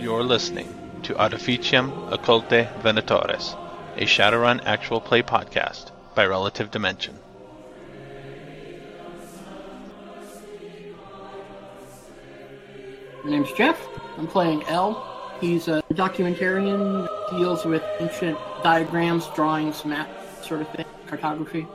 You're listening to Artificium Occulte Venatores, a Shadowrun actual play podcast by Relative Dimension. My name's Jeff. I'm playing L. He's a documentarian, deals with ancient diagrams, drawings, maps, sort of thing, cartography.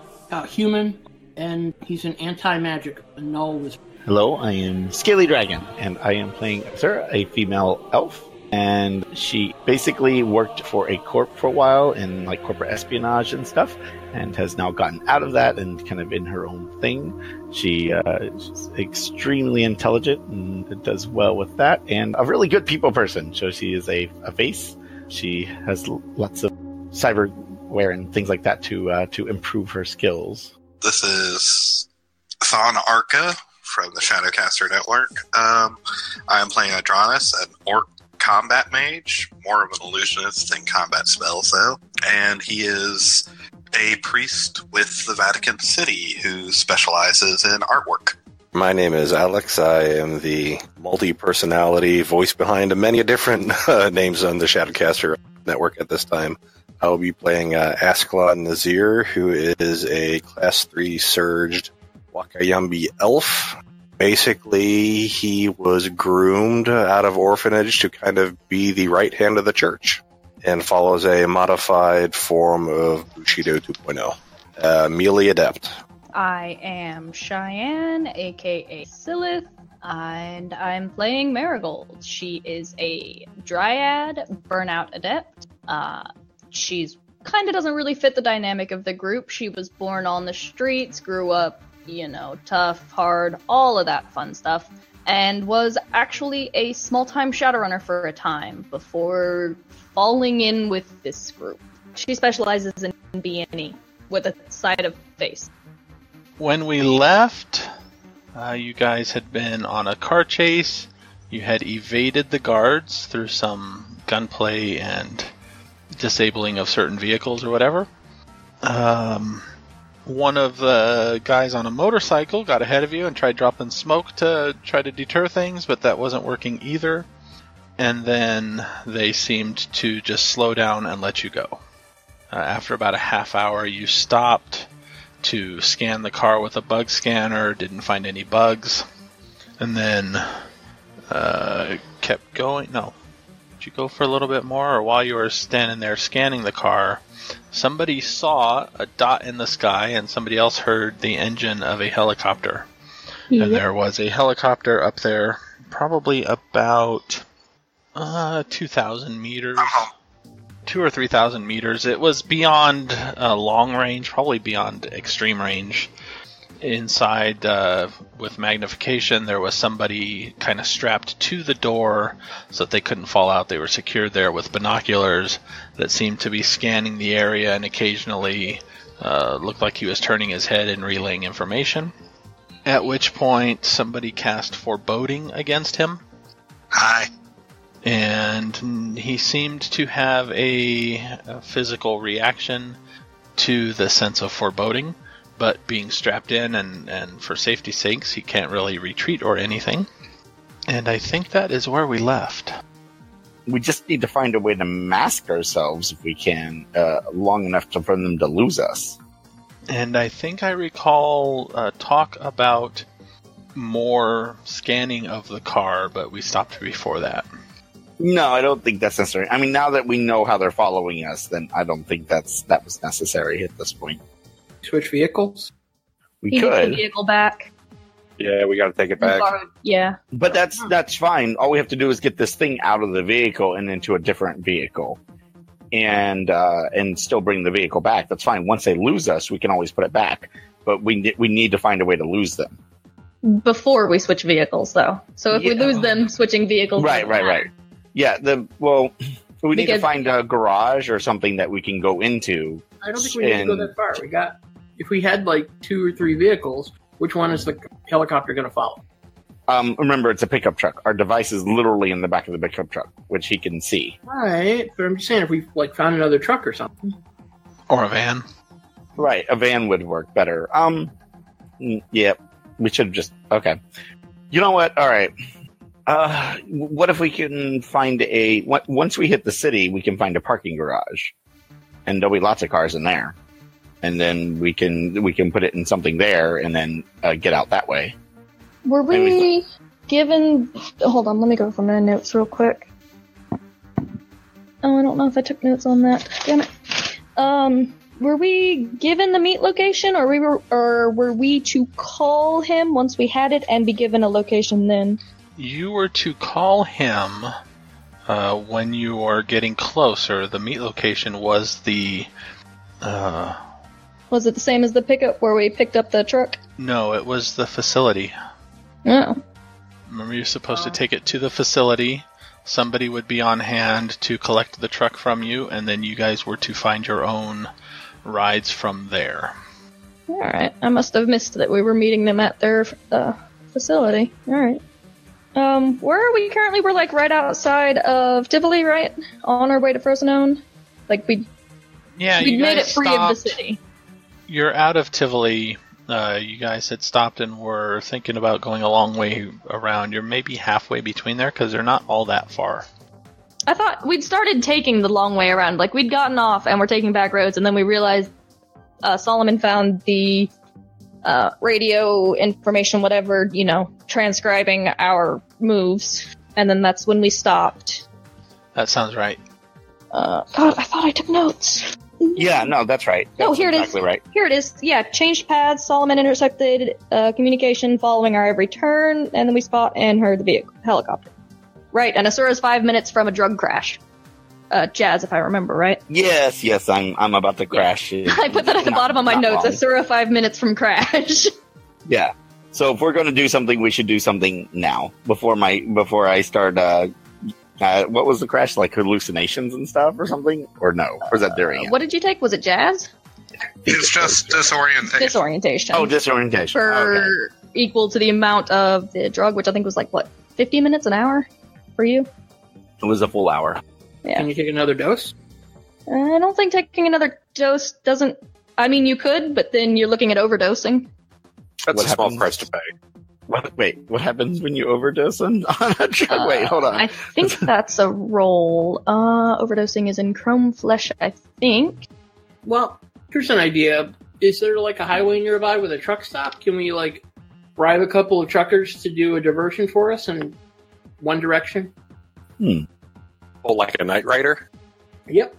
Human, and he's an anti-magic, a null wizard. Hello, I am Scaly Dragon, and I am playing Asura, a female elf. And she basically worked for a corp for a while in like corporate espionage and stuff, and has now gotten out of that and kind of in her own thing. She's extremely intelligent and does well with that, and a really good people person. So she is a face. She has lots of cyberware and things like that to improve her skills. This is Thon Arca from the Shadowcaster Network. I am playing Adronis, an orc combat mage, more of an illusionist than combat spells, though. And he is a priest with the Vatican City who specializes in artwork. My name is Alex. I am the multi-personality voice behind many different names on the Shadowcaster Network at this time. I will be playing Askelaw Nazir, who is a Class 3 Surged Wakayambi elf. Basically, he was groomed out of orphanage to kind of be the right hand of the church, and follows a modified form of Bushido 2.0. Melee Adept. I am Cheyenne, aka Silith, and I'm playing Marigold. She is a Dryad, Burnout Adept. She's kind of doesn't really fit the dynamic of the group. She was born on the streets, grew up, tough, hard, all of that fun stuff, and was actually a small-time Shadowrunner for a time before falling in with this group. She specializes in B&E, with a side of face. When we left, you guys had been on a car chase. You had evaded the guards through some gunplay and disabling of certain vehicles or whatever. One of the guys on a motorcycle got ahead of you and tried dropping smoke to try to deter things, but that wasn't working either. And then they seemed to just slow down and let you go. After about a half hour, you stopped to scan the car with a bug scanner, didn't find any bugs, and then kept going. No. Did you go for a little bit more, or while you were standing there scanning the car, somebody saw a dot in the sky and somebody else heard the engine of a helicopter? Yep. And there was a helicopter up there, probably about 2,000 meters. 2 or 3,000 meters. It was beyond long range, probably beyond extreme range. Inside, with magnification, there was somebody kind of strapped to the door so that they couldn't fall out. They were secured there with binoculars that seemed to be scanning the area, and occasionally looked like he was turning his head and relaying information. At which point, somebody cast foreboding against him. Hi. And he seemed to have a physical reaction to the sense of foreboding. But being strapped in and for safety's sakes, he can't really retreat or anything. And I think that is where we left. We just need to find a way to mask ourselves, if we can, long enough for them to lose us. And I think I recall talk about more scanning of the car, but we stopped before that. No, I don't think that's necessary. I mean, now that we know how they're following us, then I don't think that was necessary at this point. Switch vehicles? We He could. gets the vehicle back. Yeah, we gotta take it back. Yeah. But that's fine. All we have to do is get this thing out of the vehicle and into a different vehicle. And still bring the vehicle back. That's fine. Once they lose us, we can always put it back. But we need to find a way to lose them. Before we switch vehicles, though. So if we lose them, switching vehicles... Right. Yeah, we need to find a garage or something that we can go into. I don't think we need to go that far. If we had like 2 or 3 vehicles, which one is the helicopter going to follow? Remember, it's a pickup truck. Our device is literally in the back of the pickup truck, which he can see. Right, but I'm just saying if we found another truck or something. Or a van. Right, a van would work better. Yeah, we should have just... Okay. You know what? All right. What if we can find once we hit the city, we can find a parking garage, and there'll be lots of cars in there, and then we can put it in something there, and then get out that way. Were we given? Hold on, let me go from my notes real quick. Oh, I don't know if I took notes on that. Damn it. Were we given the meet location, or were we to call him once we had it and be given a location then? You were to call him when you were getting closer. The meet location was the... Was it the same as the pickup where we picked up the truck? No, it was the facility. Oh. Remember, you're supposed to take it to the facility. Somebody would be on hand to collect the truck from you, and then you guys were to find your own rides from there. Alright, I must have missed that we were meeting them at their facility. Alright. Where are we currently? We're like right outside of Tivoli, right? On our way to Frosinone? Like we made it free of the city. You're out of Tivoli. You guys had stopped and were thinking about going a long way around. You're maybe halfway between there because they're not all that far. I thought we'd started taking the long way around. Like we'd gotten off and we're taking back roads, and then we realized Solomon found the radio information, whatever, transcribing our moves, and then that's when we stopped. That sounds right. God, I thought I took notes. Yeah, no, that's right. That's here exactly it is. Right. Here it is. Yeah, changed paths. Solomon intersected communication following our every turn, and then we spot and heard the helicopter. Right, and Asura's 5 minutes from a drug crash. Jazz, if I remember right. Yes, I'm about to crash. Yeah. I put that at the bottom of my notes. Long. Asura 5 minutes from crash. Yeah. So if we're going to do something, we should do something now before I start. What was the crash, like hallucinations and stuff or something, or no? Or is that during it? What did you take? Was it Jazz? It's just disorientation. Disorientation. Oh, disorientation. For equal to the amount of the drug, which I think was like, what, 50 minutes, an hour for you? It was a full hour. Yeah. Can you take another dose? I don't think taking another dose doesn't... I mean, you could, but then you're looking at overdosing. That's a small price to pay. What happens when you overdose on a drug? Wait, hold on. I think that's a roll. Overdosing is in chrome flesh, I think. Well, here's an idea. Is there like a highway nearby with a truck stop? Can we like bribe a couple of truckers to do a diversion for us in one direction? Oh, like a Night Rider? Yep.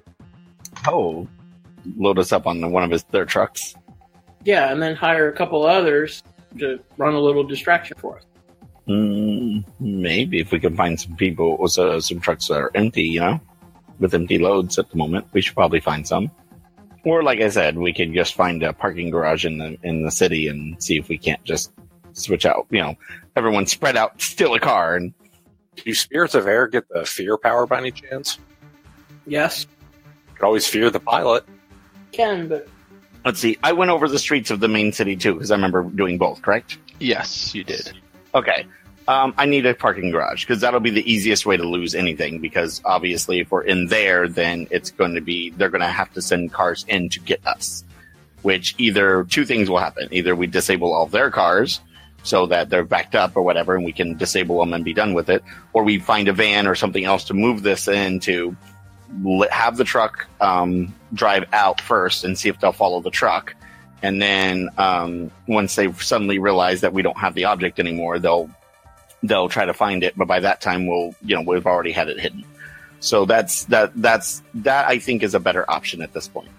Oh, load us up on one of their trucks. Yeah, and then hire a couple others to run a little distraction for us. Maybe if we can find some people, some trucks that are empty, with empty loads at the moment, we should probably find some. Or, like I said, we could just find a parking garage in the city and see if we can't just switch out. Everyone spread out, steal a car. And do spirits of air get the fear power by any chance? Yes. You could always fear the pilot. Can, but... Let's see. I went over the streets of the main city, too, because I remember doing both, correct? Yes, you did. Okay. I need a parking garage, because that'll be the easiest way to lose anything, because obviously if we're in there, then they're going to have to send cars in to get us. Which either two things will happen. Either we disable all their cars, so that they're backed up or whatever, and we can disable them and be done with it, or we find a van or something else to move this into, have the truck drive out first and see if they'll follow the truck, and then once they suddenly realize that we don't have the object anymore, they'll try to find it, but by that time we've already had it hidden. So that I think is a better option at this point,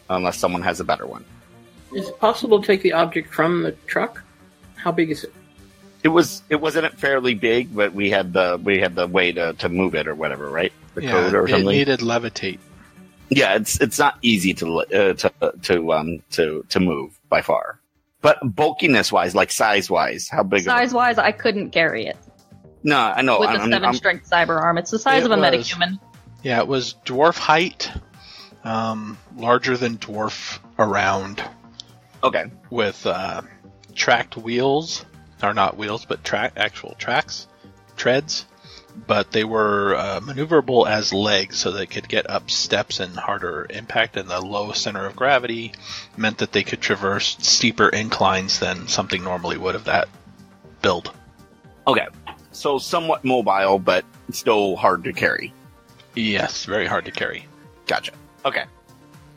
unless someone has a better one. Is it possible to take the object from the truck? How big is it? It wasn't fairly big, but we had the way to move it or whatever, right? The code or something. It needed levitate. Yeah, it's not easy to move by far. But bulkiness wise, like size wise, how big? Size wise, I couldn't carry it. No, I know. With a 7 strength cyber arm, it's the size of a metahuman. Yeah, it was dwarf height, larger than dwarf around. Okay. With tracked wheels. Or not wheels, but actual tracks, treads, but they were maneuverable as legs, so they could get up steps and harder impact, and the low center of gravity meant that they could traverse steeper inclines than something normally would of that build. Okay. So somewhat mobile, but still hard to carry. Yes, very hard to carry. Gotcha. Okay.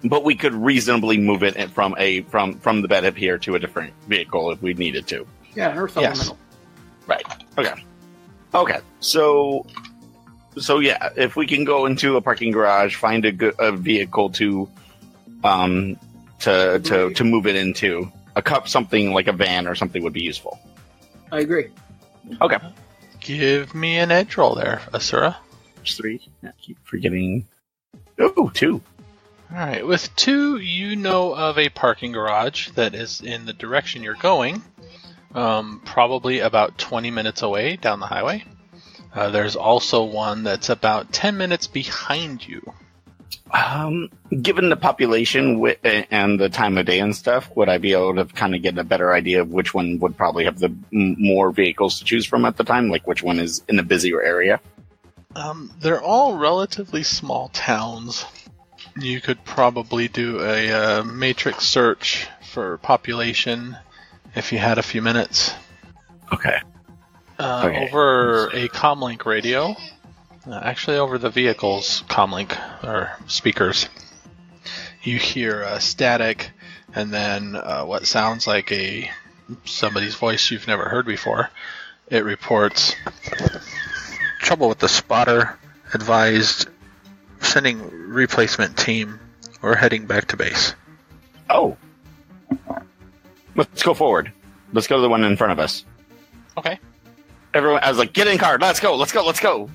But we could reasonably move it from the bed up here to a different vehicle if we needed to. Yeah, Earth Yes. Elemental. Right. Okay. So yeah, if we can go into a parking garage, find a vehicle to move it into, something like a van or something would be useful. I agree. Okay. Give me an edge roll there, Asura. 3. I keep forgetting. Oh, 2. All right, with 2, you know of a parking garage that is in the direction you're going, probably about 20 minutes away down the highway. There's also one that's about 10 minutes behind you. Given the population and the time of day and stuff, would I be able to kind of get a better idea of which one would probably have the more vehicles to choose from at the time? Like which one is in a busier area? They're all relatively small towns. You could probably do a matrix search for population if you had a few minutes. Okay. Over a comlink radio, actually over the vehicle's comlink or speakers, you hear static and then what sounds like somebody's voice you've never heard before. It reports trouble with the spotter, advised sending replacement team. We're heading back to base. Oh. Let's go forward. Let's go to the one in front of us. Okay. Everyone, I was like, get in car. Let's go.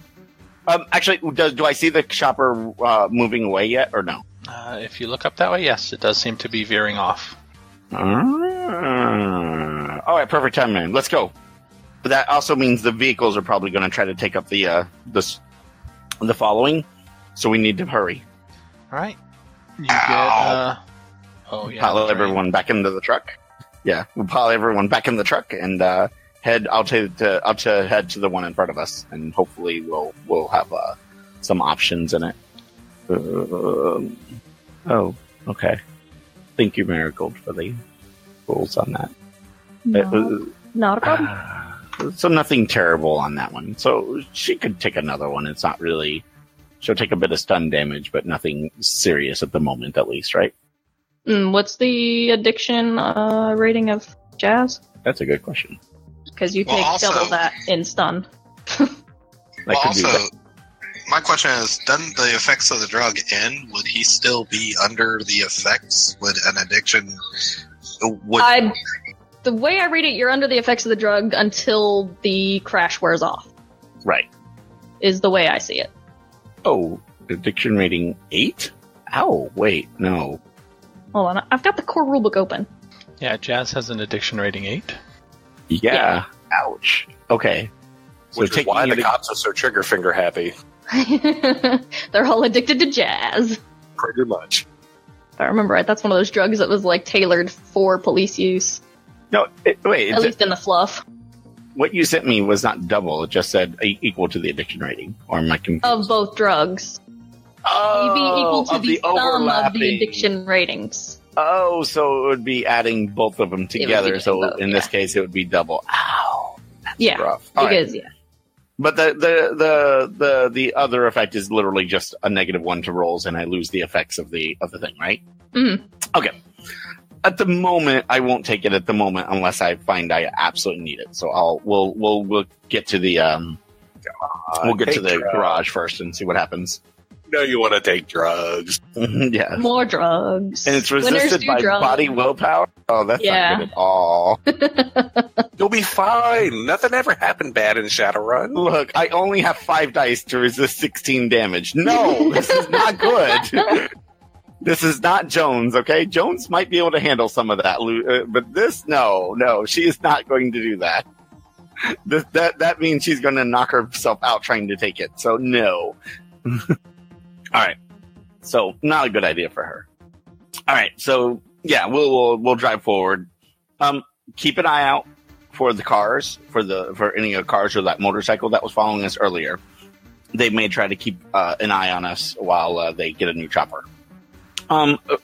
Actually, do I see the chopper moving away yet, or no? If you look up that way, yes, it does seem to be veering off. All right, perfect timing. Let's go. But that also means the vehicles are probably going to try to take up the following, so we need to hurry. All right. You get. Oh yeah. Pile everyone back into the truck. Yeah, we'll pile everyone back in the truck and head. I'll head to the one in front of us, and hopefully we'll have some options in it. Oh, okay. Thank you, Marigold, for the rules on that. No, not a problem. So nothing terrible on that one. So she could take another one. It's not really. She'll take a bit of stun damage, but nothing serious at the moment, at least, right? What's the addiction rating of Jazz? That's a good question. Because you take double that in stun. My question is, doesn't the effects of the drug end? Would he still be under the effects? Would an addiction... The way I read it, you're under the effects of the drug until the crash wears off. Right. Is the way I see it. Oh, addiction rating 8? Ow, wait, no. Hold on, I've got the core rulebook open. Yeah, Jazz has an addiction rating 8. Yeah. Ouch. Okay. So Which is why the cops are so trigger finger happy. They're all addicted to Jazz. Pretty much. If I remember right, that's one of those drugs that was like tailored for police use. No, wait. At least in the fluff. What you sent me was not double. It just said equal to the addiction rating. Or am I confused? Of both drugs. Oh, You'd be equal to the sum of the overlapping. addiction ratings. Oh, so it would be adding both of them together. So both, in this case, it would be double. Ow. That's rough. All right. Because, yeah. But the other effect is literally just a -1 to rolls, and I lose the effects of the thing, right? Mm-hmm. Okay. At the moment, I won't take it at the moment unless I find I absolutely need it. So we'll get to the garage first and see what happens. No, you want to take drugs. Yeah. More drugs. And it's resisted by body willpower? Oh, that's not good at all. You'll be fine. Nothing ever happened bad in Shadowrun. Look, I only have 5 dice to resist 16 damage. No, this is not good. This is not Jones, okay? Jones might be able to handle some of that, but this, no, she is not going to do that. That means she's going to knock herself out trying to take it, so no. All right. So not a good idea for her. All right. So yeah, we'll drive forward. Keep an eye out for the cars, for any of the cars or that motorcycle that was following us earlier. They may try to keep an eye on us while they get a new chopper.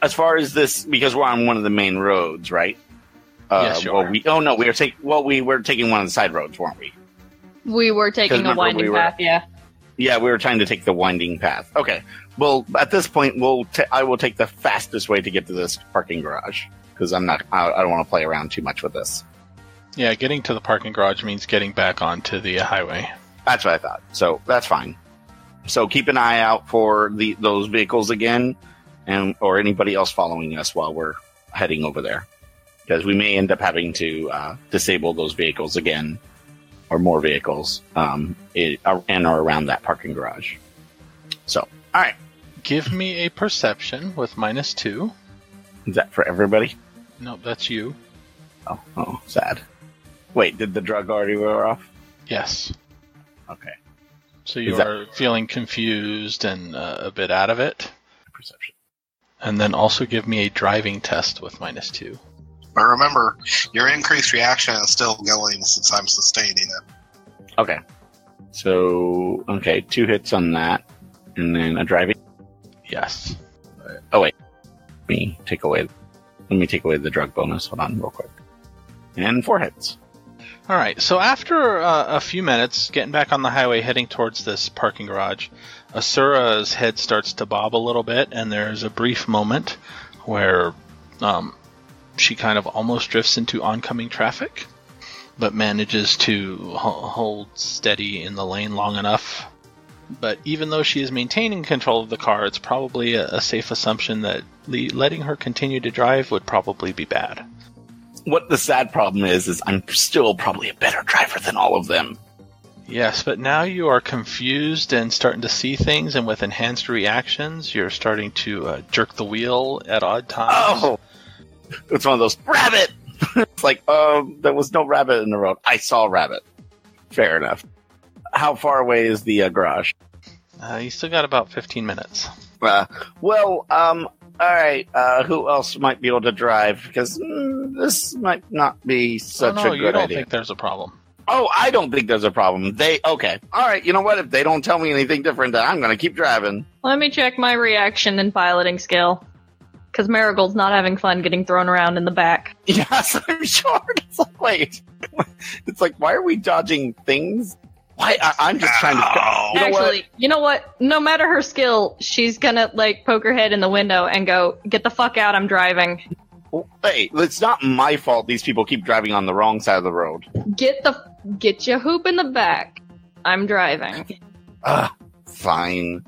As far as this, because we're on one of the main roads, right? Yes, you are. we were taking one of the side roads, weren't we? We were taking a winding path, yeah. Yeah, we were trying to take the winding path. Okay. Well, at this point, I will take the fastest way to get to this parking garage because I don't want to play around too much with this. Yeah, getting to the parking garage means getting back onto the highway. That's what I thought. So that's fine. So keep an eye out for those vehicles again, or anybody else following us while we're heading over there, because we may end up having to disable those vehicles again, or more vehicles, and or around that parking garage. So, all right. Give me a perception with -2. Is that for everybody? No, that's you. Oh, sad. Wait, did the drug already wear off? Yes. Okay. So you are feeling confused and a bit out of it. Perception. And then also give me a driving test with -2. But remember, your increased reaction is still going since I'm sustaining it. Okay. So, 2 hits on that, and then a driving. Yes. Oh wait, let me take away the drug bonus. Hold on, real quick. And 4 hits. All right. So after a few minutes, getting back on the highway, heading towards this parking garage, Asura's head starts to bob a little bit, and there's a brief moment where she kind of almost drifts into oncoming traffic, but manages to hold steady in the lane long enough. But even though she is maintaining control of the car, it's probably a safe assumption that letting her continue to drive would probably be bad. What the sad problem is I'm still probably a better driver than all of them. Yes, but now you are confused and starting to see things, and with enhanced reactions, you're starting to jerk the wheel at odd times. Oh! It's one of those, rabbit! It's like, there was no rabbit in the road. I saw a rabbit. Fair enough. How far away is the garage? You still got about 15 minutes. Alright, who else might be able to drive? Because this might not be such a good idea. You don't think there's a problem. Oh, I don't think there's a problem. Okay. Alright, you know what? If they don't tell me anything different, then I'm going to keep driving. Let me check my reaction and piloting skill. Because Marigold's not having fun getting thrown around in the back. Yes, I'm sure. It's like, wait. It's like, why are we dodging things? Why? I'm just trying to... You know what? No matter her skill, she's gonna, poke her head in the window and go, get the fuck out, I'm driving. Hey, it's not my fault these people keep driving on the wrong side of the road. Get your hoop in the back. I'm driving. Fine.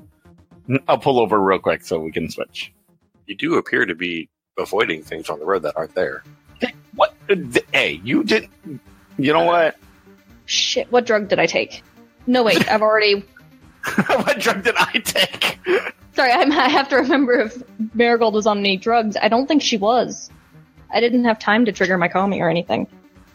I'll pull over real quick so we can switch. You do appear to be avoiding things on the road that aren't there. What? Hey, you didn't... You know what? Shit, what drug did I take? No, wait, I've already... What drug did I take? Sorry, I have to remember if Marigold was on any drugs. I don't think she was. I didn't have time to trigger my Kami or anything.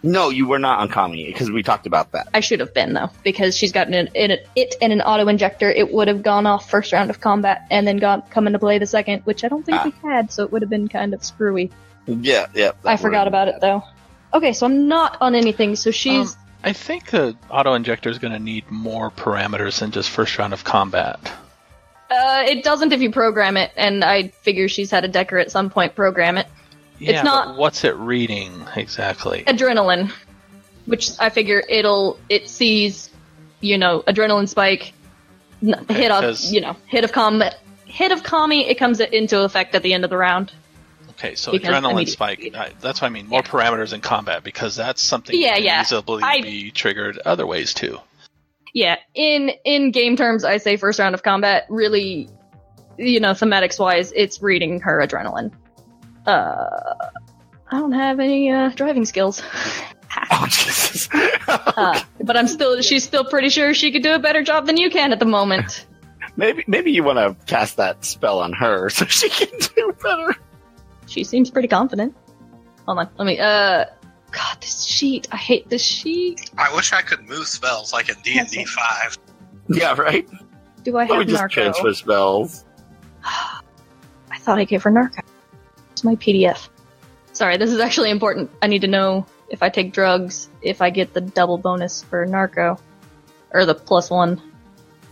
No, you were not on Kami, because we talked about that. I should have been, though, because she's got it and an auto-injector. It would have gone off first round of combat, and then come into play the second, which I don't think we had, so it would have been kind of screwy. Yeah. I forgot about it, though. Okay, so I'm not on anything, so she's... I think the auto-injector is going to need more parameters than just first round of combat. It doesn't if you program it, and I figure she's had a Decker at some point program it. Yeah, it's not but what's it reading exactly? Adrenaline, which I figure it sees, adrenaline spike, hit of combat, hit of Kami. It comes into effect at the end of the round. Okay, so adrenaline spike. That's what I mean. More parameters in combat, because that's something that can easily be triggered other ways too. Yeah, in game terms, I say first round of combat. Really, thematics wise, it's reading her adrenaline. I don't have any driving skills. Oh Jesus! But she's still pretty sure she could do a better job than you can at the moment. Maybe you want to cast that spell on her so she can do better. She seems pretty confident. Hold on, let me, God, this sheet. I hate this sheet. I wish I could move spells like in D&D 5. Yeah, right? Do I have Let me just Narco? transfer spells. I thought I gave her Narco. It's my PDF. Sorry, this is actually important. I need to know if I take drugs, if I get the double bonus for Narco. Or the +1.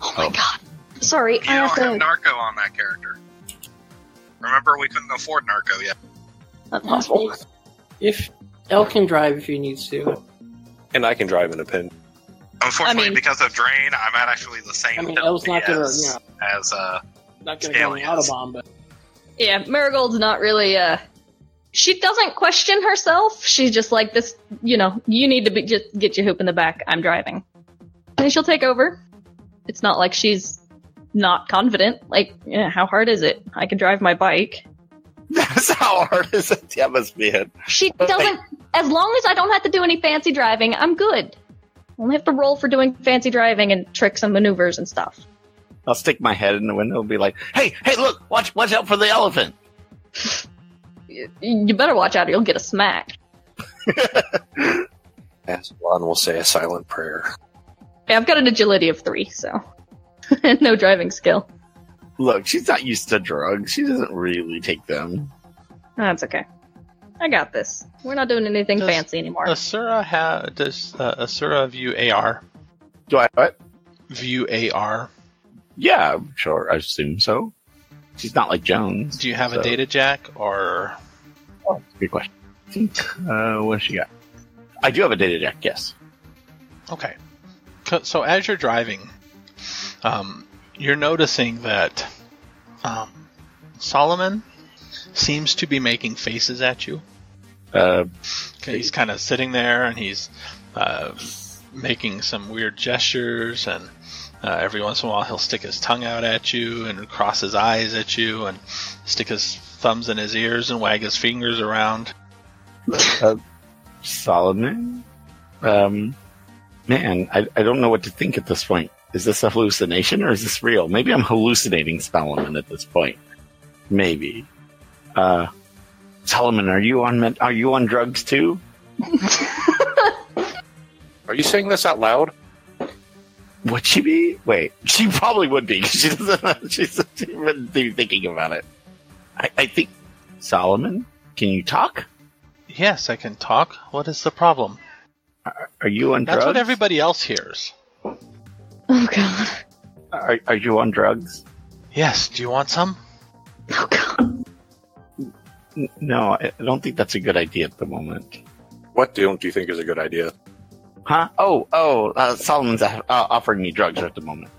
Oh my god. Sorry, I don't have Narco on that character. Remember, we couldn't afford Narco yet. Not possible. If Elle can drive if he needs to. And I can drive in a pin. Unfortunately, I mean- because of Drain, I'm at actually the same I mean, penalty Elle's not gonna, as, as not gonna go on Scaly the is. Autobahn, but Yeah, Marigold's not really, she doesn't question herself. She's just like, this, you need to just get your hoop in the back. I'm driving. And she'll take over. It's not like she's not confident. Like, yeah, how hard is it? I can drive my bike. That's how hard is it? Yeah, must be it. She doesn't, as long as I don't have to do any fancy driving, I'm good. I only have to roll for doing fancy driving and tricks and maneuvers and stuff. I'll stick my head in the window and be like, hey, look, watch out for the elephant. You better watch out or you'll get a smack. Ascalon will say a silent prayer. Yeah, I've got an agility of 3, so. And no driving skill. Look, she's not used to drugs. She doesn't really take them. That's okay. I got this. We're not doing anything fancy anymore. Does Asura view AR? Do I what? View AR? Yeah, sure. I assume so. She's not like Jones. Do you have so- a data jack, or... Oh, good question. What does she got? I do have a data jack, yes. Okay. So as you're driving, you're noticing that Solomon seems to be making faces at you. He's kind of sitting there, and he's making some weird gestures, and every once in a while he'll stick his tongue out at you and cross his eyes at you and stick his thumbs in his ears and wag his fingers around. Solomon? Man, I don't know what to think at this point. Is this a hallucination or is this real? Maybe I'm hallucinating Solomon at this point. Maybe. Solomon, are you on drugs too? Are you saying this out loud? Would she be? Wait, she probably would be. 'Cause she doesn't. She wouldn't be thinking about it. I think. Solomon, can you talk? Yes, I can talk. What is the problem? Are you on drugs? That's what everybody else hears. Oh, God. Are you on drugs? Yes, do you want some? Oh, God. No, I don't think that's a good idea at the moment. What don't you think is a good idea? Huh? Solomon's offering me drugs at the moment.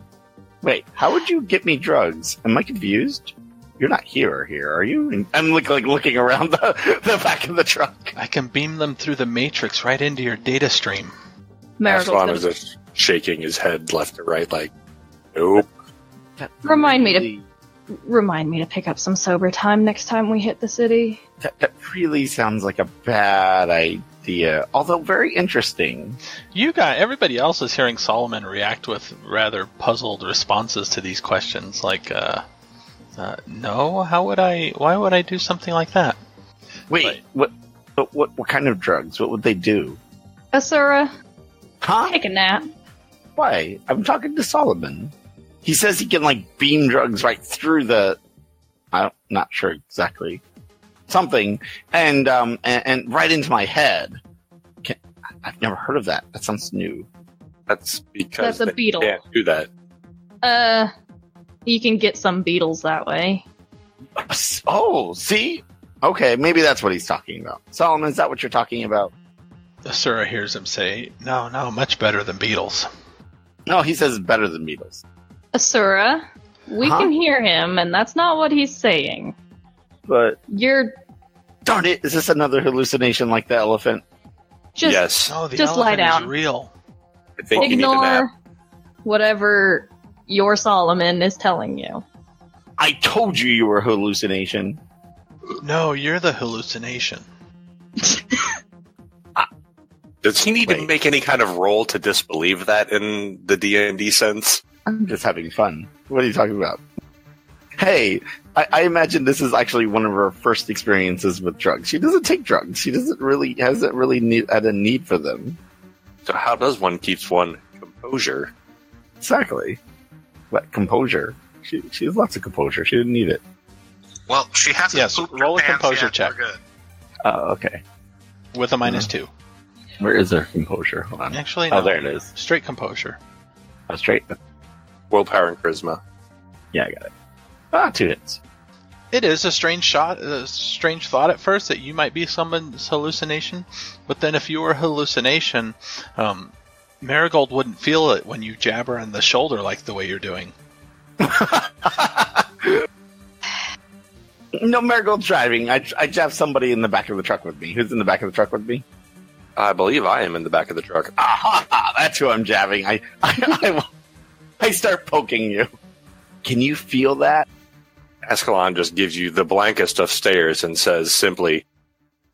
Wait, how would you get me drugs? Am I confused? You're not here, are you? And I'm looking around the back of the truck. I can beam them through the matrix right into your data stream. Ascalon Marigold's is just shaking his head left to right like, nope. Remind me to pick up some sober time next time we hit the city. That really sounds like a bad idea, although very interesting. Everybody else is hearing Solomon react with rather puzzled responses to these questions, like, no, why would I do something like that? Wait, what kind of drugs? What would they do? Asura, Huh? take a nap. Why? I'm talking to Solomon. He says he can, beam drugs right through the... I'm not sure exactly. Something. And right into my head. I've never heard of that. That sounds new. That's because That's a beetle. Can't do that. You can get some beetles that way. Oh, see? Okay, maybe that's what he's talking about. Solomon, is that what you're talking about? Asura hears him say, no, much better than beetles. No, he says it's better than Beatles. Asura, we Huh? can hear him, and that's not what he's saying. But, You're darn it, is this another hallucination like the elephant? just Yes. Oh, the Just lie elephant down. is real. I think you need a nap. ignore whatever your Solomon is telling you. I told you were a hallucination. No, you're the hallucination. Does he need to Wait. make any kind of roll to disbelieve that in the D&D sense? I'm just having fun. What are you talking about? Hey, I imagine this is actually one of her first experiences with drugs. She doesn't take drugs. She hasn't really had a need for them. So how does one keep one composure? Exactly. What composure? She has lots of composure. She didn't need it. Well, she hasn't Yes, pooped roll her a pants composure yet. check. We're good. Oh, okay. With a -2. Where is her composure? Hold on. Actually, no. Oh, there it is. Straight composure. Oh, straight. Willpower and charisma. Yeah, I got it. 2 hits. It is a strange thought at first that you might be someone's hallucination, but then if you were a hallucination, Marigold wouldn't feel it when you jab her in the shoulder like the way you're doing. No, Marigold's driving. I jab somebody in the back of the truck with me. Who's in the back of the truck with me? I believe I am in the back of the truck. Aha! That's who I'm jabbing. I start poking you. Can you feel that? Ascalon just gives you the blankest of stares and says simply,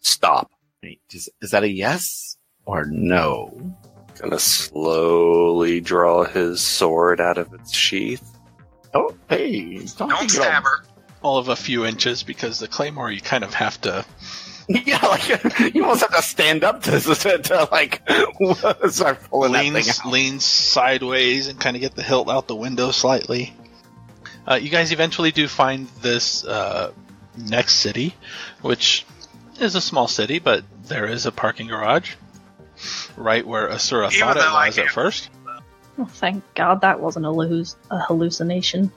"Stop." Wait, is that a yes or no? Gonna slowly draw his sword out of its sheath. Oh, hey. Don't stab her. All of a few inches, because the claymore you kind of have to... Yeah, like, you almost have to stand up to like, start pulling that thing out. Leans sideways and kind of get the hilt out the window slightly. You guys eventually do find this next city, which is a small city, but there is a parking garage right where Asura thought it was at first. Oh, thank God that wasn't a hallucination.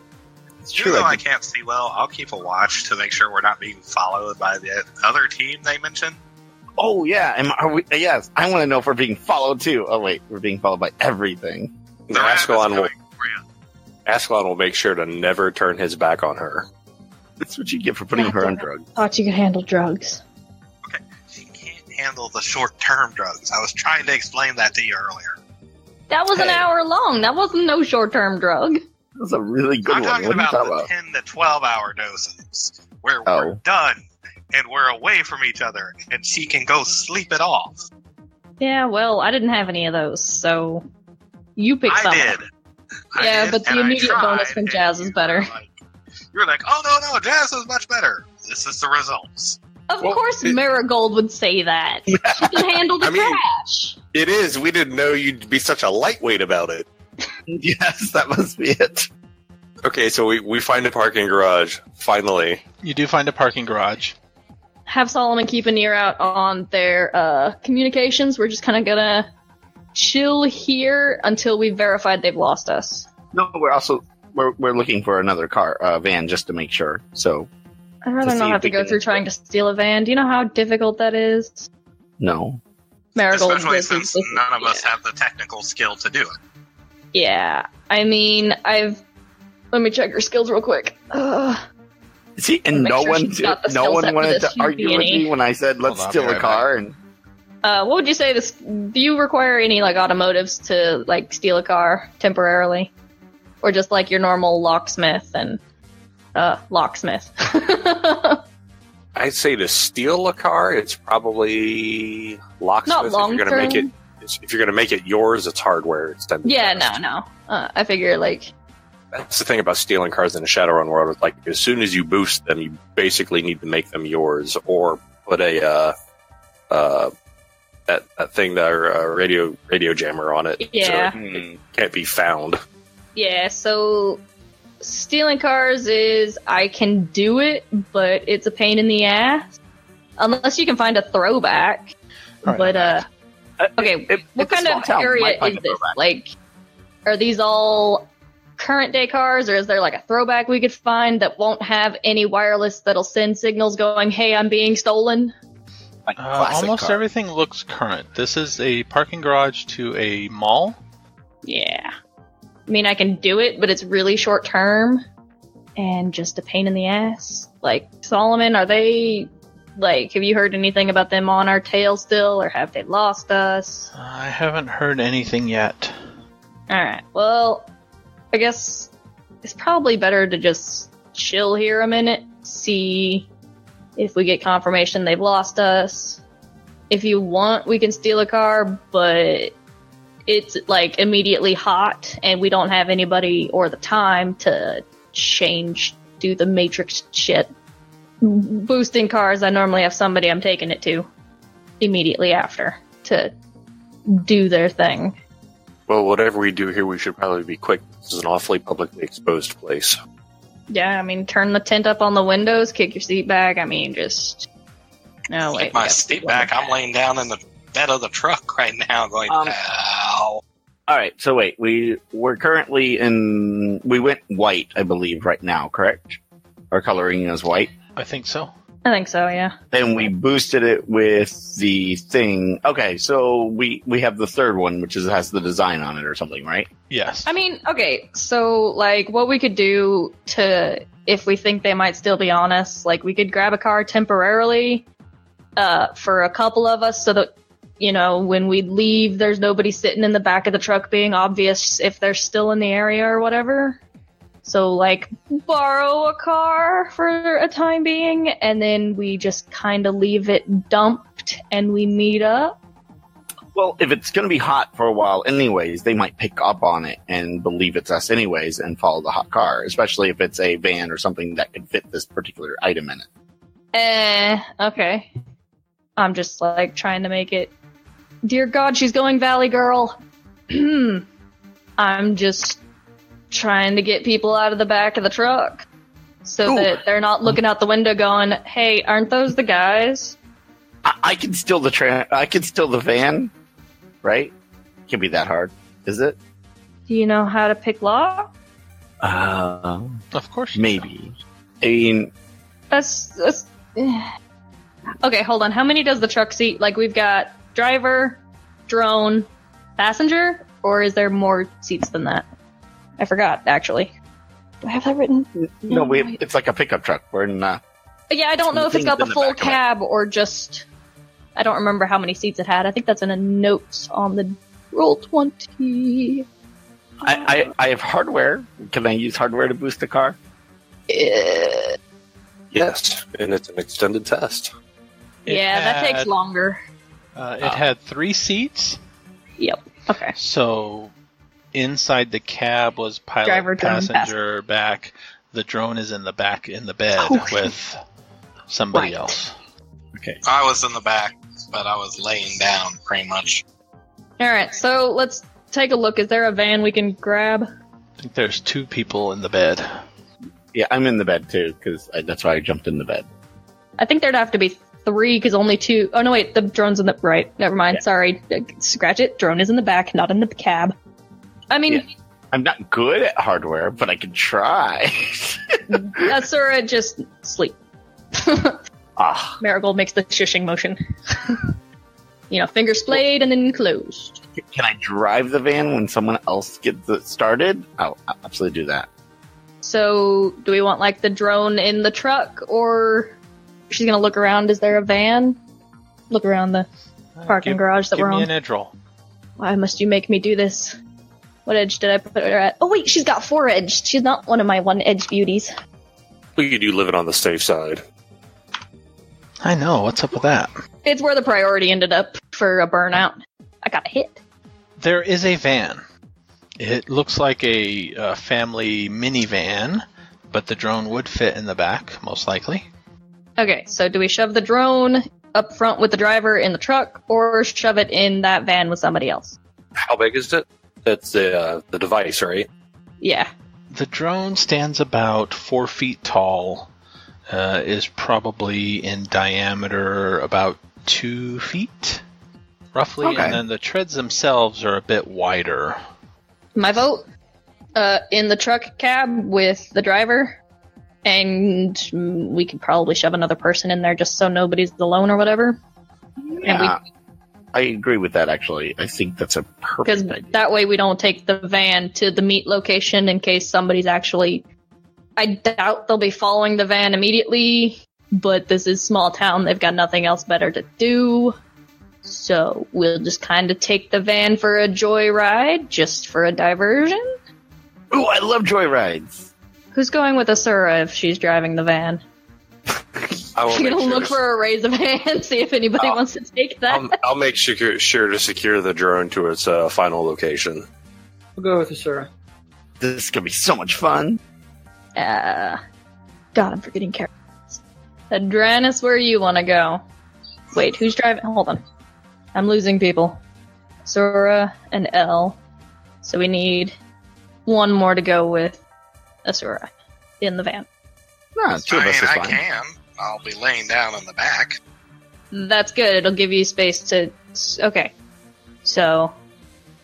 It's Even true. though I can't see well, I'll keep a watch to make sure we're not being followed by the other team they mentioned. Oh, yeah. Are we, yes, I want to know if we're being followed, too. Oh, wait. We're being followed by everything. The rat is Ascalon coming for you. Ascalon will make sure to never turn his back on her. That's what you get for putting her on drugs. Thought you could handle drugs. Okay, she can't handle the short-term drugs. I was trying to explain that to you earlier. That was an Hey. hour long. That wasn't no short-term drug. That was a really good I'm one. talking What are you about talking the about? 10 to 12-hour doses, where Oh. we're done, and we're away from each other, and she can go sleep it off. Yeah, well, I didn't have any of those, so you picked some. I did. Yeah, but the and I immediate tried, bonus from and Jazz is you better. were like- You were like, oh, no, Jazz is much better. This is the results. Of Well, course Marigold would say that. She can handle the I mean- trash. It is. We didn't know you'd be such a lightweight about it. Yes, that must be it. Okay, so we find a parking garage, finally. You do find a parking garage. Have Solomon keep an ear out on their communications. We're just kind of gonna chill here until we've verified they've lost us. No, we're looking for another van, just to make sure. So, I'd rather To see not if have to we go can- through trying to steal a van. Do you know how difficult that is? no. Marigold, Especially this since is- none of us have the technical skill to do it. Yeah, I mean, let me check her skills real quick. See, and Make no sure one, she's got the no skill one set for wanted this. to argue with me when I said, let's Hold on, steal I'll be a right car. And What would you say? Do you require any like automotives to like steal a car temporarily, or just like your normal locksmith and locksmith? I'd say to steal a car, it's probably locksmith. Not long if you're gonna make term. it, if you're gonna make it yours, it's hardware. It's done. Yeah, no. I figure like That's the thing about stealing cars in the Shadowrun world. Is like as soon as you boost them, you basically need to make them yours, or put a that thing that radio jammer on it. Yeah. So it can't be found. yeah. So stealing cars is I can do it, but it's a pain in the ass unless you can find a throwback. All right, But okay, what kind of area is this? Like, are these all current day cars, or is there like a throwback we could find that won't have any wireless that'll send signals going, "Hey, I'm being stolen"? like a classic Almost car. everything looks current. This is a parking garage to a mall. Yeah, I mean I can do it, but it's really short term and just a pain in the ass. Like Solomon, are they like? Have you heard anything about them on our tail still, or have they lost us? I haven't heard anything yet. Alright, well, I guess it's probably better to just chill here a minute, see if we get confirmation they've lost us. If you want, we can steal a car, but it's like immediately hot, and we don't have anybody or the time to do the Matrix shit. Boosting cars, I normally have somebody I'm taking it to immediately after to do their thing. Well, whatever we do here, we should probably be quick. This is an awfully publicly exposed place. Yeah, I mean, turn the tent up on the windows, kick your seat back. I mean, just no wait. Get my seat back. I'm laying down in the bed of the truck right now, going, ow. All right, so wait, we're currently we went white, I believe, right now, correct? Our coloring is white. I think so. I think so, yeah. Then we boosted it with the thing. Okay, so we have the third one, which has the design on it or something, right? Yes. I mean, okay, so, like, what we could do to, if we think they might still be on us, like, we could grab a car temporarily for a couple of us so that, you know, when we leave, there's nobody sitting in the back of the truck being obvious if they're still in the area or whatever. So, like, borrow a car for a time being, and then we just kind of leave it dumped, and we meet up. Well, if it's going to be hot for a while anyways, they might pick up on it and believe it's us anyways and follow the hot car, especially if it's a van or something that could fit this particular item in it. Okay. I'm just, like, trying to make it... Dear God, she's going Valley Girl. I'm just... trying to get people out of the back of the truck so that they're not looking out the window going, hey, aren't those the guys? I can steal I can steal the van, right? Can't be that hard, is it? Do you know how to pick lock? Of course you maybe. I mean... That's okay, hold on. How many does the truck seat? Like, we've got driver, drone, passenger, or is there more seats than that? I forgot, actually. Do I have that written? No, it's like a pickup truck. We're in. Yeah, I don't know if it's got the full cab or just. I don't remember how many seats it had. I think that's in a note on the Roll20. I have hardware. Can I use hardware to boost the car? Yes, and it's an extended test. That takes longer. It had 3 seats. Yep. Okay. So. Inside the cab was pilot, driver, passenger, back. The drone is in the back in the bed with somebody else. Okay. I was in the back, but I was laying down pretty much. Alright, so let's take a look. Is there a van we can grab? I think there's 2 people in the bed. Yeah, I'm in the bed too, because that's why I jumped in the bed. I think there'd have to be 3, because only 2... Oh, no, wait, the drone's in the... Right, never mind, sorry. Scratch it. Drone is in the back, not in the cab. I mean... Yeah. I'm not good at hardware, but I can try. Asura, just sleep. Marigold makes the shushing motion. You know, finger splayed and then closed. Can I drive the van when someone else gets it started? I'll absolutely do that. So, do we want, like, the drone in the truck, or she's gonna look around? Is there a van? Look around the parking garage that we're on. Give me an edge roll. Why must you make me do this? What edge did I put her at? Oh wait, she's got 4 edge. She's not one of my 1 edge beauties. We could do living on the safe side. I know, what's up with that? It's where the priority ended up for a burnout. I got a hit. There is a van. It looks like a family minivan, but the drone would fit in the back, most likely. Okay, so do we shove the drone up front with the driver in the truck, or shove it in that van with somebody else? How big is it? That's the device, right? Yeah. The drone stands about 4 feet tall, is probably in diameter about 2 feet, roughly, okay. And then the treads themselves are a bit wider. My vote, in the truck cab with the driver, and we could probably shove another person in there just so nobody's alone or whatever. Yeah. I agree with that, actually. I think that's a perfect idea. Because that way we don't take the van to the meet location in case somebody's actually... I doubt they'll be following the van immediately, but this is small town. They've got nothing else better to do. So we'll just kind of take the van for a joyride, just for a diversion. Ooh, I love joyrides! Who's going with Asura if she's driving the van? I'm gonna look for a raise of hands, see if anybody wants to take that. I'll make sure to secure the drone to its final location. We'll go with Asura. This is gonna be so much fun. God, I'm forgetting characters. Adranus, where you want to go? Wait, who's driving? Hold on. I'm losing people. Asura and L. So we need 1 more to go with Asura in the van. No, 2 of us is I fine. can. I'll be laying down in the back. That's good. It'll give you space to... Okay. So,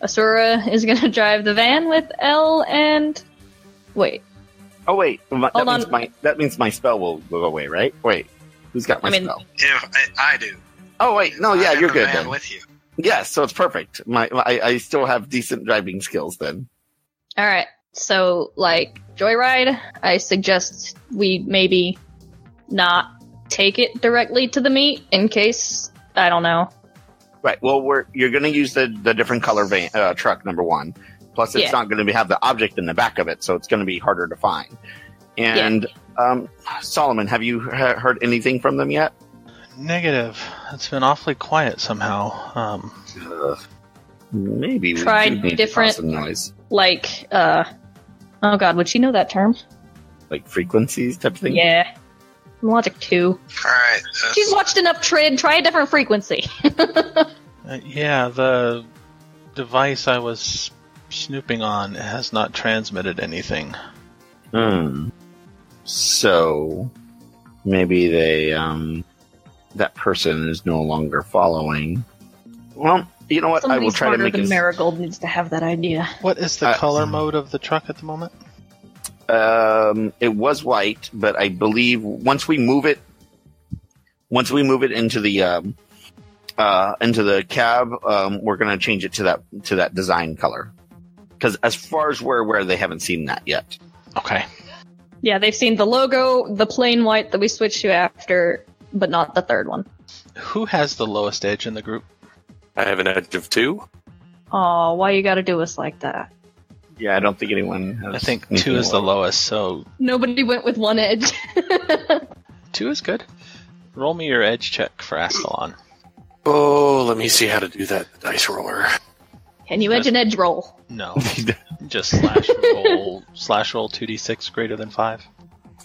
Asura is going to drive the van with L and... Wait. Oh, wait. Hold on. That means my spell will go away, right? Wait. Who's got my I mean- spell? If I do. Oh wait, no, yeah, I'm you're the good man then. with you. Yes, so it's perfect. I still have decent driving skills then. All right. So, like, Joyride, I suggest we maybe not take it directly to the meet in case, I don't know. Right. Well, you're going to use the different color truck, number one. Plus, it's Yeah. not going to have the object in the back of it, so it's going to be harder to find. And Solomon, have you heard anything from them yet? Negative. It's been awfully quiet somehow. Maybe we Tried do need different- to cause some noise, Like, oh god, would she know that term? like frequencies type of thing. Yeah. Logic 2. All right. She's watched enough Trid, try a different frequency. Yeah, the device I was snooping on has not transmitted anything. So maybe they that person is no longer following. Well, you know what? Somebody I will try to smarter make than it. Marigold needs to have that idea. What is the color mode of the truck at the moment? It was white, but I believe once we move it into the cab, we're going to change it to that design color. Because as far as we're aware, they haven't seen that yet. Okay. Yeah, they've seen the logo, the plain white that we switched to after, but not the third one. Who has the lowest edge in the group? I have an edge of 2. Oh, why you gotta do us like that? Yeah, I don't think anyone has. I think anything 2 is the lower. lowest, so Nobody went with one edge. 2 is good. Roll me your edge check for Ascalon. Oh, let me see how to do that dice roller. Can you edge an edge roll? No. Just /roll 2d6 greater than 5.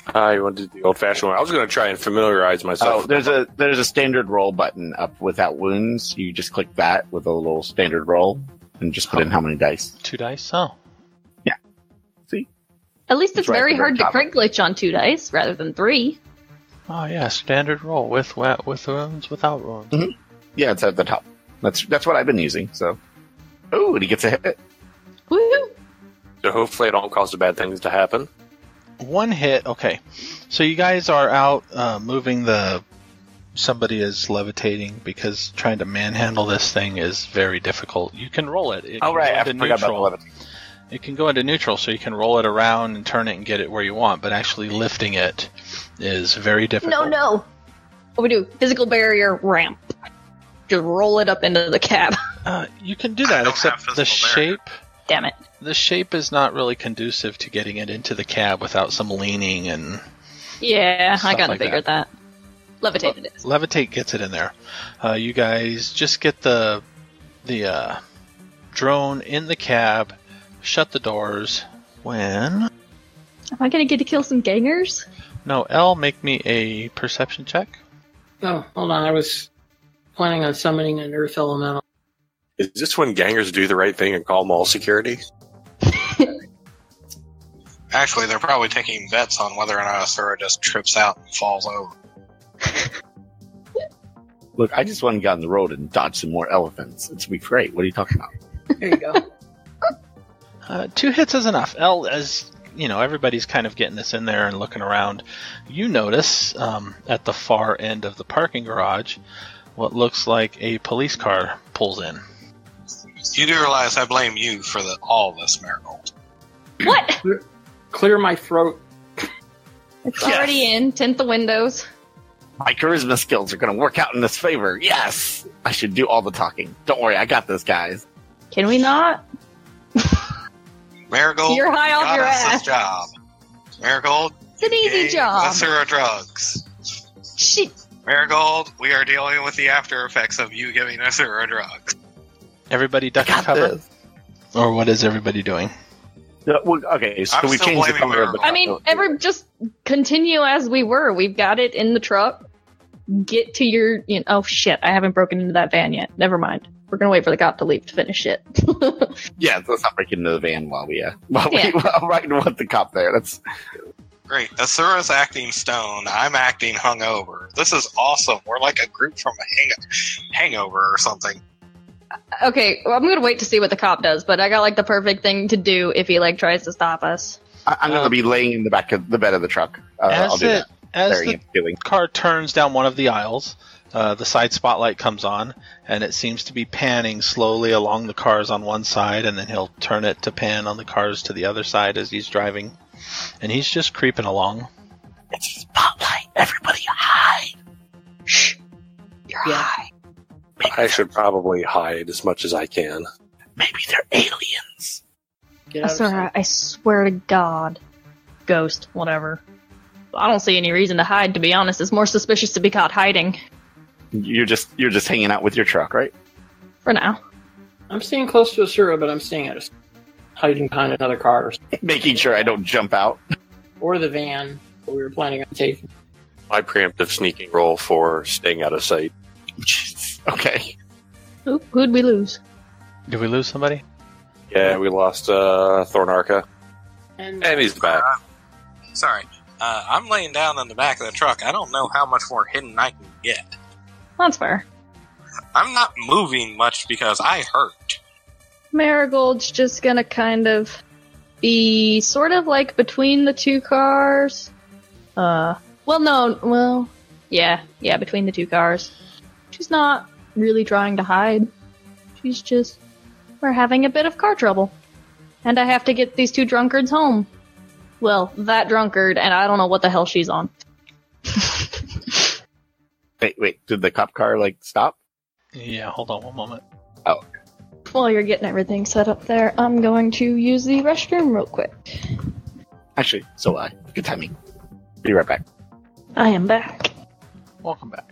I wanted the old-fashioned one. I was going to try and familiarize myself. Oh, there's a standard roll button up without wounds. You just click that with a little standard roll and just put in how many dice. 2 dice? Oh. See? At least it's That's right, very the hard to top. crit glitch on 2 dice rather than 3. Oh yeah, standard roll with wounds, without wounds. Mhm. Yeah, it's at the top. That's what I've been using. So, oh, and he gets a hit. Woo! So hopefully it don't cause the bad things to happen. 1 hit, okay. So you guys are out moving somebody is levitating because trying to manhandle this thing is very difficult. You can roll it. It Oh can right, go I into forgot about the neutral. levitation. It can go into neutral, so you can roll it around and turn it and get it where you want, but actually lifting it is very difficult. No. What we do? Physical barrier ramp. Just roll it up into the cab. You can do I that, don't except have the physical barrier. shape. Damn it. The shape is not really conducive to getting it into the cab without some leaning and Yeah, Stuff I gotta like figure that. Levitate it is. Levitate gets it in there. You guys just get the drone in the cab, shut the doors. When? Am I gonna get to kill some gangers? No, L, make me a perception check. Oh, hold on. I was planning on summoning an earth elemental. Is this when gangers do the right thing and call mall security? Actually, they're probably taking bets on whether or not Asura just trips out and falls over. Look, I just went and got on the road and dodged some more elephants. It's be great. What are you talking about? There you go. 2 hits is enough. L, as you know, everybody's kind of getting this in there and looking around. You notice at the far end of the parking garage what looks like a police car pulls in. You do realize I blame you for all this, Marigold. What? Clear my throat. It's Yes. already in. Tint the windows. My charisma skills are going to work out in this favor. Yes! I should do all the talking. Don't worry, I got this, guys. Can we not? Marigold, You're high you off got your us ass. this job. Marigold, It's an easy gave job. Asura drugs. Shit. Marigold, we are dealing with the after effects of you giving Asura drugs. Everybody duck and Got cover? this. Or what is everybody doing? Okay, so I'm we still changed the blaming color of the Marigold. I mean, just continue as we were. We've got it in the truck. Get to your. Oh shit! I haven't broken into that van yet. Never mind. We're gonna wait for the cop to leave to finish it. Yeah, let's not break into the van while we Yeah. right want the cop there. That's Great. Asura's acting stoned. I'm acting hungover. This is awesome. We're like a group from a hangover or something. Okay, well, I'm gonna wait to see what the cop does. But I got like the perfect thing to do if he like tries to stop us. I'm going to be laying in the back of the bed of the truck. I'll do that. As Very the appealing. car turns down one of the aisles, the side spotlight comes on, and it seems to be panning slowly along the cars on one side, and then he'll turn it to pan on the cars to the other side as he's driving. And he's just creeping along. It's a spotlight. Everybody hide. Shh. You're high. I should probably hide as much as I can. Maybe they're aliens. Get out of Asura, sight. I swear to God. Ghost, whatever. I don't see any reason to hide, to be honest. It's more suspicious to be caught hiding. You're just hanging out with your truck, right? For now. I'm staying close to Asura, but I'm staying at hiding behind another car Making sure I don't jump out. or the van that we were planning on taking. My preemptive sneaking roll for staying out of sight. Okay. Who'd we lose? Did we lose somebody? Yeah, we lost Thornarka. And And he's back. Sorry. I'm laying down in the back of the truck. I don't know how much more hidden I can get. That's fair. I'm not moving much because I hurt. Marigold's just gonna kind of be sort of like between the two cars. Yeah, between the two cars. She's not really trying to hide. She's just, we're having a bit of car trouble. And I have to get these two drunkards home. Well, that drunkard, and I don't know what the hell she's on. Wait. Did the cop car, stop? Yeah, hold on one moment. While you're getting everything set up there, I'm going to use the restroom real quick. Actually, so I. Good timing. Be right back. I am back. Welcome back.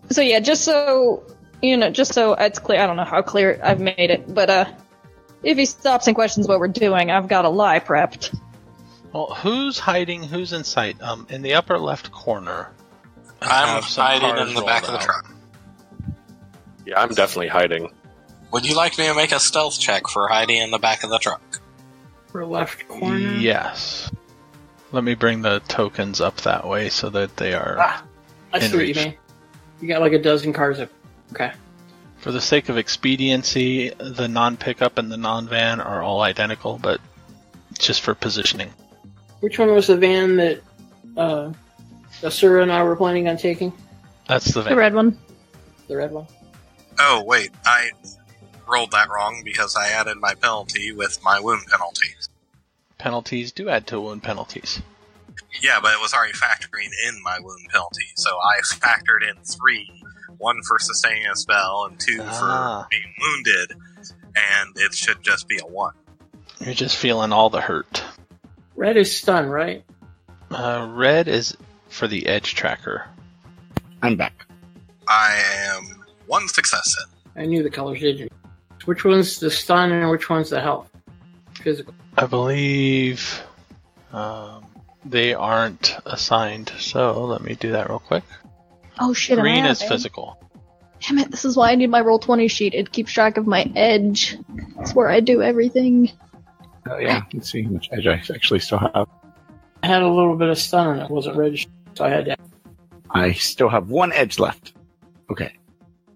So yeah, just so it's clear, I don't know how clear I've made it, but if he stops and questions what we're doing, I've got a lie prepped. Well, who's hiding? Who's in sight? In the upper left corner. I I'm have some hiding cars in the back of rolled the out. truck. Yeah, I'm definitely hiding. Would you like me to make a stealth check for hiding in the back of the truck? for left corner. Yes. Let me bring the tokens up that way so that they are I in see what you reach. mean. You got like a dozen cars up. Okay. For the sake of expediency, the non-pickup and the non-van are all identical, but just for positioning. Which one was the van that Asura and I were planning on taking? That's the The van. red one. The red one? Oh, wait, I rolled that wrong because I added my penalty with my wound penalty. Penalties do add to wound penalties. Yeah, but it was already factoring in my wound penalty, so I factored in 3. 1 for sustaining a spell, and 2 for being wounded, and it should just be a 1. You're just feeling all the hurt. Red is stun, right? Red is for the edge tracker. I'm back. I am 1 success in. I knew the colors, did you? Which one's the stun and which one's the health? Physical. I believe they aren't assigned, so let me do that real quick. Oh shit, Green am I is out, physical. Damn it, this is why I need my Roll20 sheet. It keeps track of my edge. It's where I do everything. Oh, yeah. Let's see how much edge I actually still have. I had a little bit of stun and it wasn't registered, so I had to. I still have 1 edge left. Okay.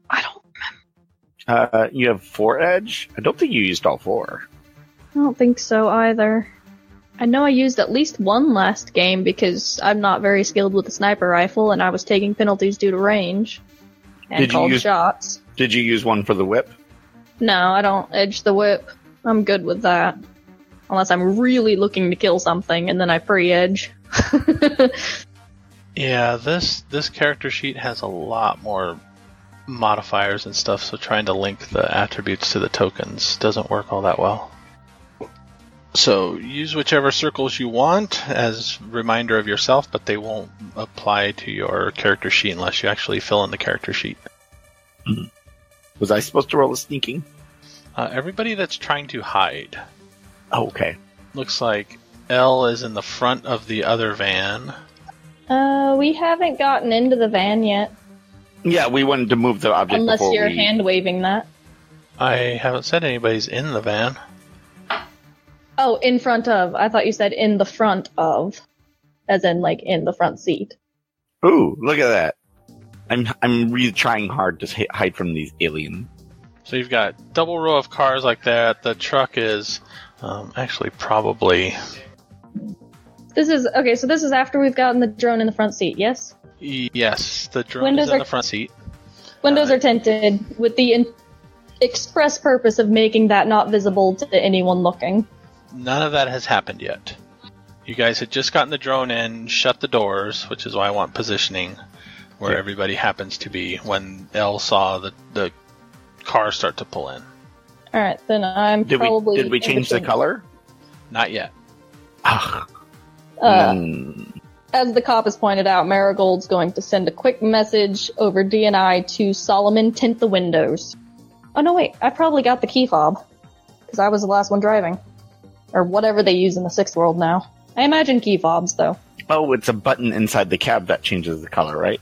I don't You have 4 edge? I don't think you used all 4. I don't think so either. I know I used at least 1 last game because I'm not very skilled with the sniper rifle and I was taking penalties due to range. And Did you called use- shots. Did you use 1 for the whip? No, I don't edge the whip. I'm good with that. Unless I'm really looking to kill something and then I free edge. Yeah, this character sheet has a lot more modifiers and stuff, so trying to link the attributes to the tokens doesn't work all that well. So use whichever circles you want as reminder of yourself, but they won't apply to your character sheet unless you actually fill in the character sheet. Was I supposed to roll a sneaking? Everybody that's trying to hide. Oh, okay. Looks like L is in the front of the other van. We haven't gotten into the van yet. Yeah, we wanted to move the object Unless before you're we... hand waving that. I haven't said anybody's in the van. Oh, in front of. I thought you said in the front of. As in, like, in the front seat. Ooh, look at that. I'm really trying hard to hide from these aliens. So you've got double row of cars like that. The truck is actually probably This is okay. So this is after we've gotten the drone in the front seat. Yes. Yes, the drone Windows is in are- the front seat. Windows are tinted with the express purpose of making that not visible to anyone looking. None of that has happened yet. You guys had just gotten the drone in, shut the doors, which is why I want positioning where everybody happens to be when Elle saw the car start to pull in. All right, then I'm Did probably. we change the color? Not yet. Ah. As the cop has pointed out, Marigold's going to send a quick message over DNI to Solomon, tint the windows. Oh no, wait, I probably got the key fob because I was the last one driving, or whatever they use in the Sixth World now. I imagine key fobs though. Oh, it's a button inside the cab that changes the color, right?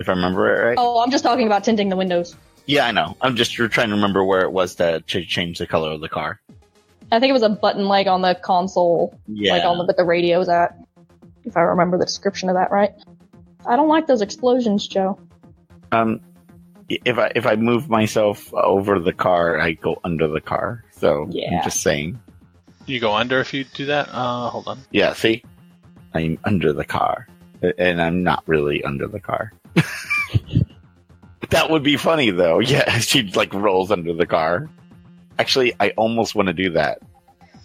If I remember it right. Oh, I'm just talking about tinting the windows. Yeah, I know. I'm just trying to remember where it was to change the color of the car. I think it was a button like on the console, Yeah. like on the bit the radio's at. If I remember the description of that right. I don't like those explosions, Joe. If I move myself over the car, I go under the car. So Yeah. I'm just saying. You go under if you do that? Hold on. Yeah, see? I'm under the car. And I'm not really under the car. That would be funny, though. Yeah, she, rolls under the car. Actually, I almost want to do that.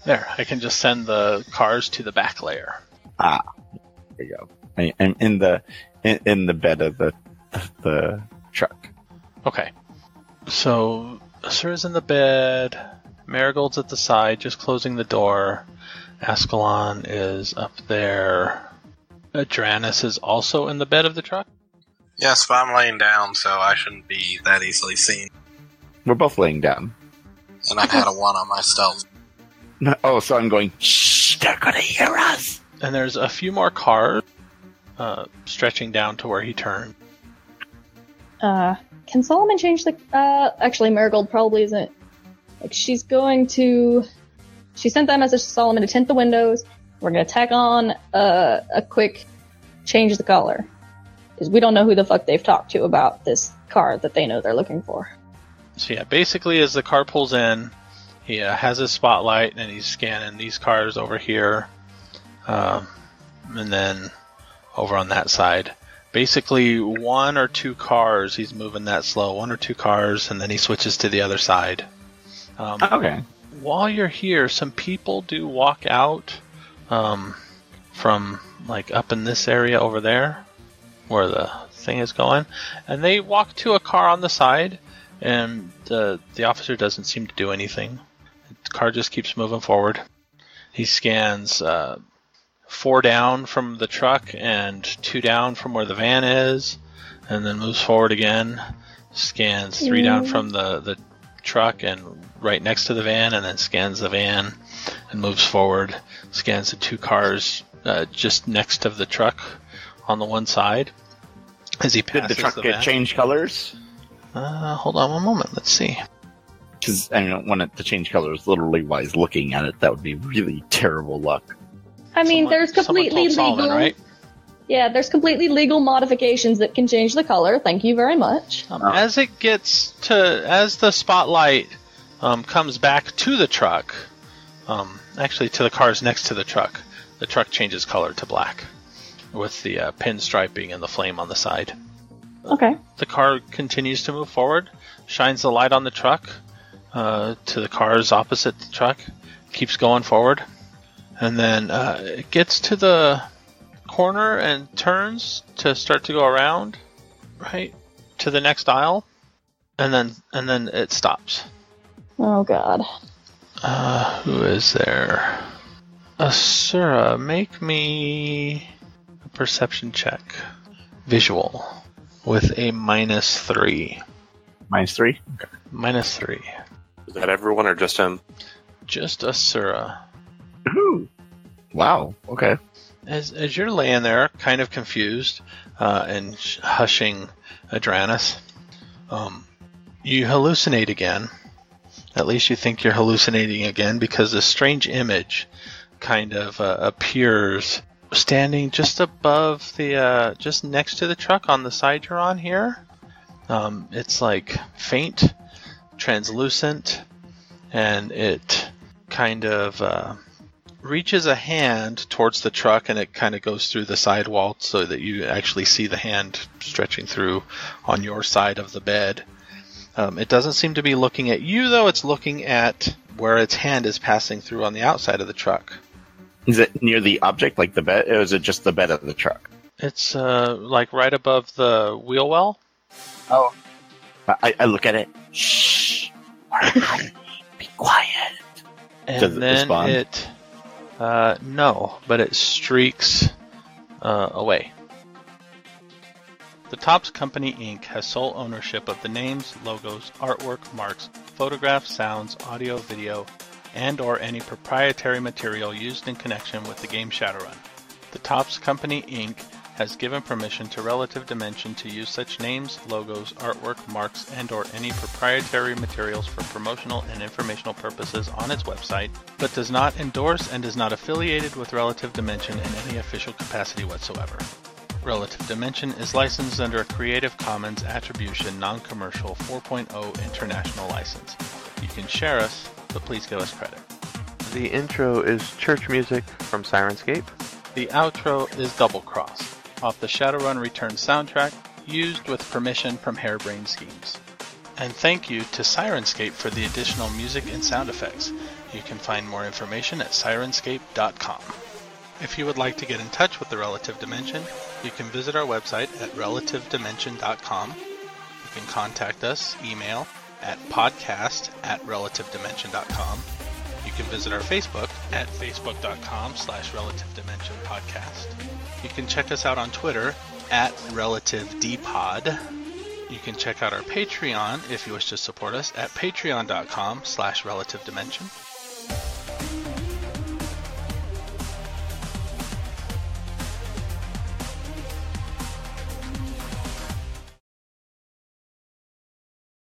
There, I can just send the cars to the back layer. Ah, there you go. I'm in the bed of the truck. Okay. So, Asura's in the bed. Marigold's at the side, just closing the door. Ascalon is up there. Adranus is also in the bed of the truck. Yes, but I'm laying down, so I shouldn't be that easily seen. We're both laying down. And I've had a 1 on my stealth. Oh, so I'm going, shh, they're gonna hear us. And there's a few more cars stretching down to where he turned. Can Solomon change the... actually, Marigold probably isn't... She sent that message to Solomon to tint the windows. We're gonna tack on a quick change the color. Because we don't know who the fuck they've talked to about this car that they know they're looking for. So yeah, basically as the car pulls in, he has his spotlight and he's scanning these cars over here. And then over on that side. Basically 1 or 2 cars, he's moving that slow. 1 or 2 cars, and then he switches to the other side. Okay. While you're here, some people do walk out from up in this area over there where the thing is going, and they walk to a car on the side, and the officer doesn't seem to do anything. The car just keeps moving forward. He scans 4 down from the truck and 2 down from where the van is, and then moves forward again. Scans 3 down from the truck and right next to the van, and then scans the van and moves forward. Scans the 2 cars just next to the truck on the one side as he passes Did the truck the get van. changed colors? Hold on one moment. Let's see. Because I don't want it to change colors literally wise looking at it. That would be really terrible luck. I mean, there's completely someone told legal... Solomon, right? Yeah, there's completely legal modifications that can change the color. Thank you very much. As the spotlight comes back to the truck, actually to the cars next to the truck changes color to black with the pinstriping and the flame on the side. Okay. The car continues to move forward, shines the light on the truck to the cars opposite the truck, keeps going forward, and then it gets to the corner and turns to start to go around, right, to the next aisle, and then it stops. Oh god. Who is there? Asura, make me a perception check. Visual. With a -3. -3? Okay. -3. Is that everyone or just him? Just Asura. Ooh. Wow. Okay. As you're laying there, kind of confused, and hushing Adranus, you hallucinate again. At least you think you're hallucinating again, because this strange image kind of appears standing just above just next to the truck on the side you're on here. It's faint, translucent, and it kind of reaches a hand towards the truck, and it kind of goes through the sidewall so that you actually see the hand stretching through on your side of the bed. It doesn't seem to be looking at you, though. It's looking at where its hand is passing through on the outside of the truck. Is it near the object, like the bed, or is it just the bed of the truck? It's like right above the wheel well. Oh. I look at it. Shh. Be quiet. And Does it then respond? it... no, but it streaks away. The Topps Company Inc. has sole ownership of the names, logos, artwork, marks, photographs, sounds, audio, video, and or any proprietary material used in connection with the game Shadowrun. The Topps Company Inc. has given permission to Relative Dimension to use such names, logos, artwork, marks, and or any proprietary materials for promotional and informational purposes on its website, but does not endorse and is not affiliated with Relative Dimension in any official capacity whatsoever. Relative Dimension is licensed under a Creative Commons Attribution Non-Commercial 4.0 International License. You can share us, but please give us credit. The intro is church music from Sirenscape. The outro is Double Cross, off the Shadowrun Return soundtrack, used with permission from Harebrained Schemes. And thank you to Sirenscape for the additional music and sound effects. You can find more information at sirenscape.com. If you would like to get in touch with the Relative Dimension, you can visit our website at relativedimension.com. You can contact us, email, at podcast@relativedimension.com. You can visit our Facebook at facebook.com/relativedimensionpodcast. You can check us out on Twitter at RelativeDpod. You can check out our Patreon if you wish to support us at patreon.com/relativedimension.